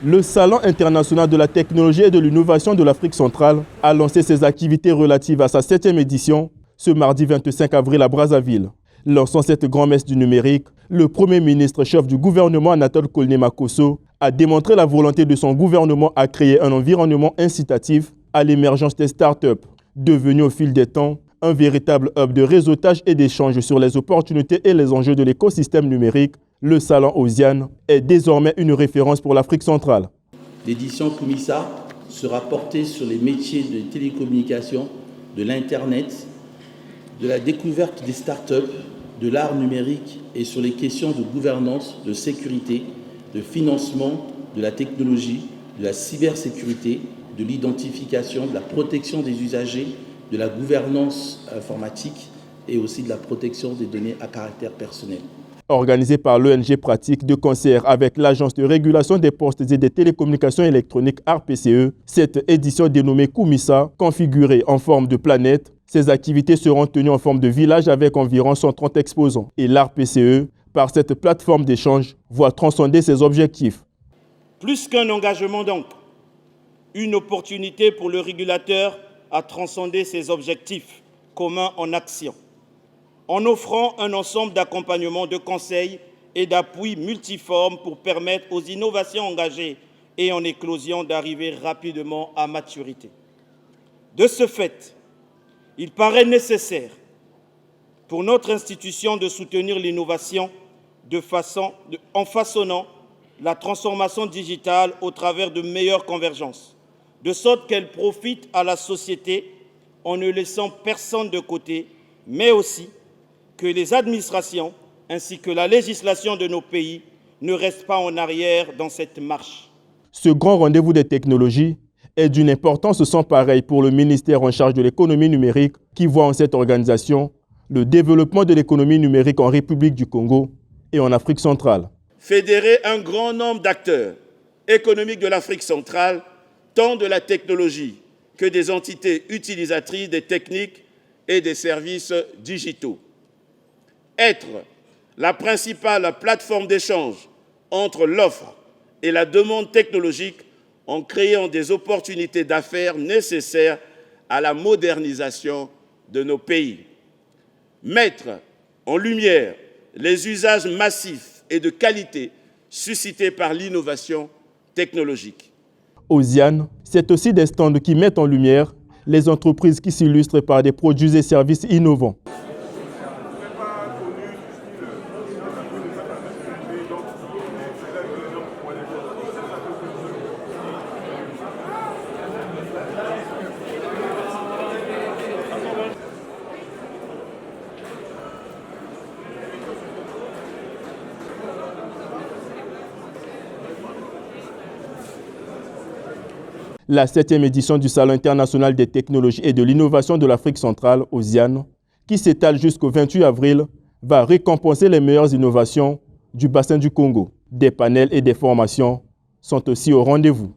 Le Salon international de la technologie et de l'innovation de l'Afrique centrale a lancé ses activités relatives à sa 7e édition ce mardi 25 avril à Brazzaville. Lançant cette grand-messe du numérique, le Premier ministre chef du gouvernement Anatole Koné-Makosso a démontré la volonté de son gouvernement à créer un environnement incitatif à l'émergence des startups, devenues au fil des temps un véritable hub de réseautage et d'échange sur les opportunités et les enjeux de l'écosystème numérique. Le salon Osiane est désormais une référence pour l'Afrique centrale. L'édition Kumisa sera portée sur les métiers de télécommunications, de l'Internet, de la découverte des startups, de l'art numérique et sur les questions de gouvernance, de sécurité, de financement, de la technologie, de la cybersécurité, de l'identification, de la protection des usagers, de la gouvernance informatique et aussi de la protection des données à caractère personnel. Organisée par l'ONG Pratique de concert avec l'Agence de régulation des postes et des télécommunications électroniques ARPCE, cette édition dénommée Kumisa, configurée en forme de planète, ces activités seront tenues en forme de village avec environ 130 exposants. Et l'ARPCE, par cette plateforme d'échange, voit transcender ses objectifs. Plus qu'un engagement donc, une opportunité pour le régulateur à transcender ses objectifs communs en action, en offrant un ensemble d'accompagnements, de conseils et d'appuis multiformes pour permettre aux innovations engagées et en éclosion d'arriver rapidement à maturité. De ce fait, il paraît nécessaire pour notre institution de soutenir l'innovation en façonnant la transformation digitale au travers de meilleures convergences, de sorte qu'elle profite à la société en ne laissant personne de côté, mais aussi que les administrations ainsi que la législation de nos pays ne restent pas en arrière dans cette marche. Ce grand rendez-vous des technologies est d'une importance sans pareille pour le ministère en charge de l'économie numérique qui voit en cette organisation le développement de l'économie numérique en République du Congo et en Afrique centrale. Fédérer un grand nombre d'acteurs économiques de l'Afrique centrale, tant de la technologie que des entités utilisatrices des techniques et des services digitaux. Être la principale plateforme d'échange entre l'offre et la demande technologique en créant des opportunités d'affaires nécessaires à la modernisation de nos pays. Mettre en lumière les usages massifs et de qualité suscités par l'innovation technologique. Osiane, c'est aussi des stands qui mettent en lumière les entreprises qui s'illustrent par des produits et services innovants. La 7e édition du Salon international des technologies et de l'innovation de l'Afrique centrale, Osiane, qui s'étale jusqu'au 28 avril, va récompenser les meilleures innovations du bassin du Congo. Des panels et des formations sont aussi au rendez-vous.